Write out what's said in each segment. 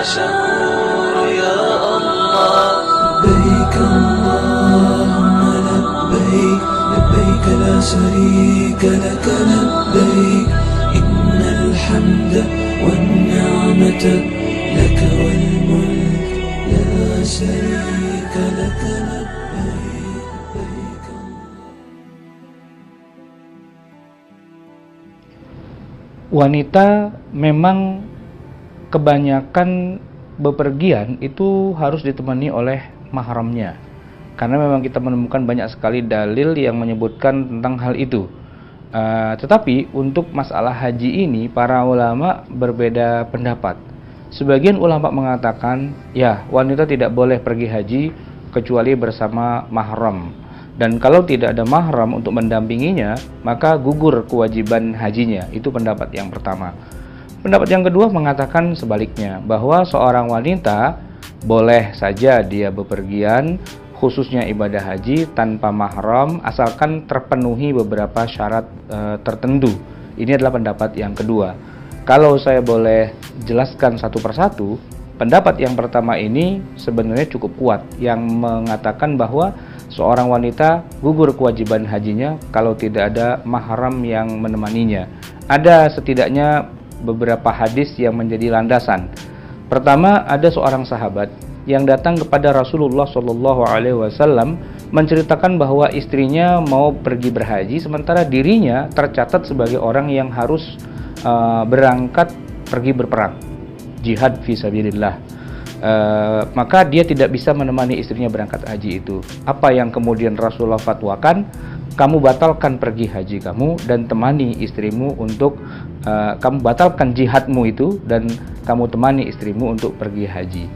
شكور يا الله. لبيك اللهم لبيك، لبيك لا شريك لك لبيك، إن الحمد والنعمة لك والملك لا شريك لك لبيك. Wanita memang kebanyakan bepergian itu harus ditemani oleh mahramnya, karena memang kita menemukan banyak sekali dalil yang menyebutkan tentang hal itu. Tetapi untuk masalah haji ini para ulama berbeda pendapat. Sebagian ulama mengatakan ya, wanita tidak boleh pergi haji kecuali bersama mahram, dan kalau tidak ada mahram untuk mendampinginya maka gugur kewajiban hajinya. Itu pendapat yang pertama. Pendapat yang kedua mengatakan sebaliknya, bahwa seorang wanita boleh saja dia bepergian, khususnya ibadah haji tanpa mahram, asalkan terpenuhi beberapa syarat tertentu. Ini adalah pendapat yang kedua. Kalau saya boleh jelaskan satu persatu, pendapat yang pertama ini sebenarnya cukup kuat, yang mengatakan bahwa seorang wanita gugur kewajiban hajinya kalau tidak ada mahram yang menemaninya. Ada setidaknya beberapa hadis yang menjadi landasan. Pertama, ada seorang sahabat yang datang kepada Rasulullah SAW menceritakan bahwa istrinya mau pergi berhaji, sementara dirinya tercatat sebagai orang yang harus berangkat pergi berperang, jihad fisabilillah. Maka dia tidak bisa menemani istrinya berangkat haji itu. Apa yang kemudian Rasulullah fatwakan? Kamu batalkan pergi haji kamu dan temani istrimu untuk kamu batalkan jihadmu itu dan kamu temani istrimu untuk pergi haji.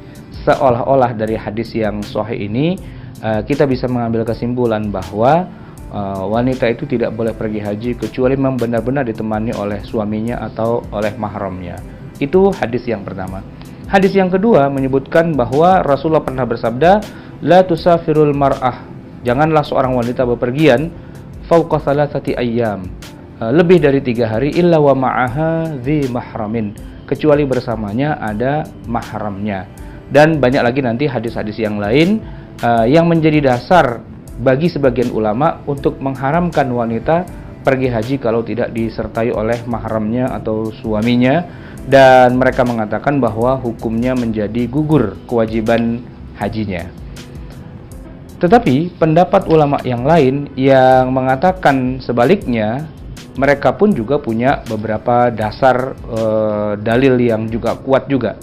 Seolah-olah dari hadis yang sahih ini kita bisa mengambil kesimpulan bahwa wanita itu tidak boleh pergi haji kecuali memang benar-benar ditemani oleh suaminya atau oleh mahramnya. Itu hadis yang pertama. Hadis yang kedua menyebutkan bahwa Rasulullah pernah bersabda, la tusafirul mar'ah, janganlah seorang wanita bepergian fauqa thalathati ayyam, lebih dari 3 hari, illa wa ma'aha dzi mahramin, kecuali bersamanya ada mahramnya. Dan banyak lagi nanti hadis-hadis yang lain yang menjadi dasar bagi sebagian ulama untuk mengharamkan wanita pergi haji kalau tidak disertai oleh mahramnya atau suaminya, dan mereka mengatakan bahwa hukumnya menjadi gugur kewajiban hajinya. Tetapi pendapat ulama yang lain yang mengatakan sebaliknya, mereka pun juga punya beberapa dasar dalil yang juga kuat juga.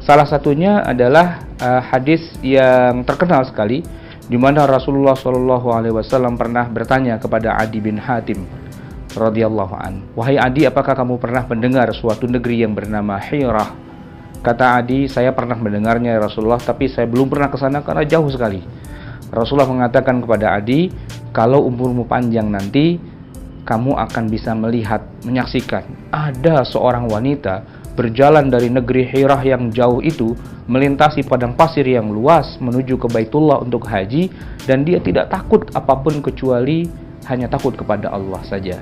Salah satunya adalah hadis yang terkenal sekali, di mana Rasulullah SAW pernah bertanya kepada Adi bin Hatim radhiyallahu an, wahai Adi, apakah kamu pernah mendengar suatu negeri yang bernama Hirah? Kata Adi, saya pernah mendengarnya ya Rasulullah, tapi saya belum pernah ke sana karena jauh sekali. Rasulullah mengatakan kepada Adi, kalau umurmu panjang nanti, kamu akan bisa melihat, menyaksikan ada seorang wanita berjalan dari negeri Hirah yang jauh itu, melintasi padang pasir yang luas menuju ke Baitullah untuk haji, dan dia tidak takut apapun kecuali hanya takut kepada Allah saja.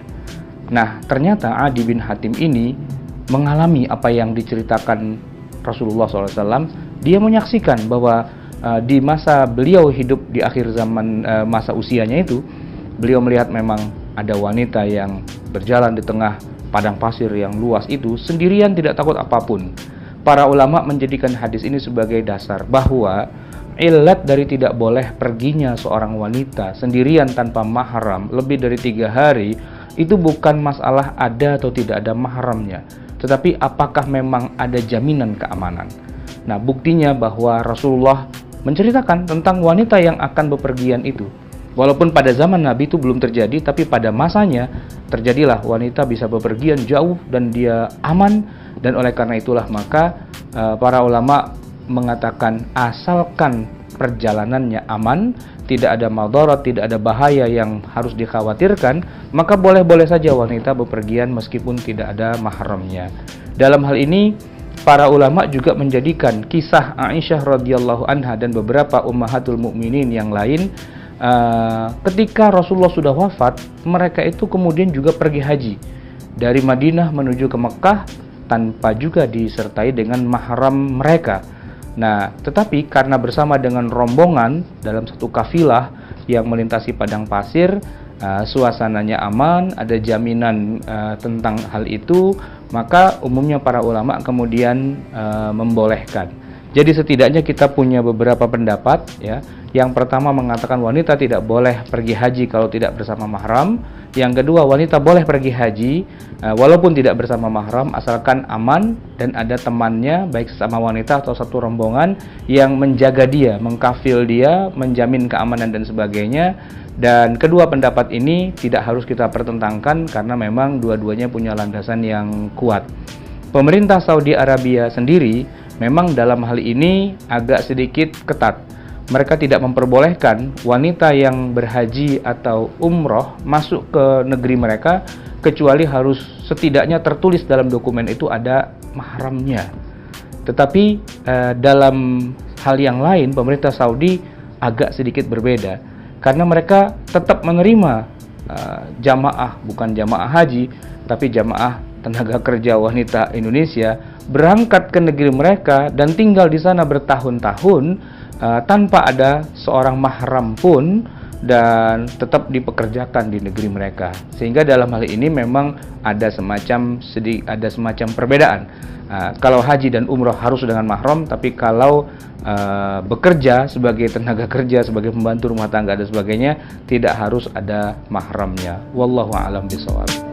Nah, ternyata Adi bin Hatim ini mengalami apa yang diceritakan Rasulullah SAW. Dia menyaksikan bahwa di masa beliau hidup di akhir zaman, masa usianya itu, beliau melihat memang ada wanita yang berjalan di tengah padang pasir yang luas itu sendirian, tidak takut apapun. Para ulama menjadikan hadis ini sebagai dasar bahwa ilat dari tidak boleh perginya seorang wanita sendirian tanpa mahram lebih dari 3 hari itu bukan masalah ada atau tidak ada mahramnya, tetapi apakah memang ada jaminan keamanan. Nah, buktinya bahwa Rasulullah menceritakan tentang wanita yang akan bepergian itu. Walaupun pada zaman Nabi itu belum terjadi, tapi pada masanya terjadilah wanita bisa bepergian jauh dan dia aman. Dan oleh karena itulah maka para ulama mengatakan asalkan perjalanannya aman, tidak ada madarat, tidak ada bahaya yang harus dikhawatirkan, maka boleh-boleh saja wanita bepergian meskipun tidak ada mahramnya. Dalam hal ini para ulama juga menjadikan kisah Aisyah radhiyallahu anha dan beberapa ummahatul mukminin yang lain, ketika Rasulullah sudah wafat, mereka itu kemudian juga pergi haji dari Madinah menuju ke Mekah tanpa juga disertai dengan mahram mereka. Nah, tetapi karena bersama dengan rombongan dalam satu kafilah yang melintasi padang pasir, suasananya aman, ada jaminan tentang hal itu, maka umumnya para ulama kemudian membolehkan. Jadi setidaknya kita punya beberapa pendapat ya. Yang pertama mengatakan wanita tidak boleh pergi haji kalau tidak bersama mahram. Yang kedua, wanita boleh pergi haji walaupun tidak bersama mahram asalkan aman dan ada temannya, baik sesama wanita atau satu rombongan yang menjaga dia, mengkafil dia, menjamin keamanan dan sebagainya. Dan kedua pendapat ini tidak harus kita pertentangkan karena memang dua-duanya punya landasan yang kuat. Pemerintah Saudi Arabia sendiri memang dalam hal ini agak sedikit ketat. Mereka tidak memperbolehkan wanita yang berhaji atau umroh masuk ke negeri mereka kecuali harus setidaknya tertulis dalam dokumen itu ada mahramnya. Tetapi dalam hal yang lain pemerintah Saudi agak sedikit berbeda karena mereka tetap menerima jamaah, bukan jamaah haji tapi jamaah tenaga kerja wanita Indonesia berangkat ke negeri mereka dan tinggal di sana bertahun-tahun tanpa ada seorang mahram pun dan tetap dipekerjakan di negeri mereka. Sehingga dalam hal ini memang ada semacam perbedaan. Kalau haji dan umroh harus dengan mahram, tapi kalau bekerja sebagai tenaga kerja, sebagai pembantu rumah tangga dan sebagainya tidak harus ada mahramnya. Wallahu a'lam bishawab.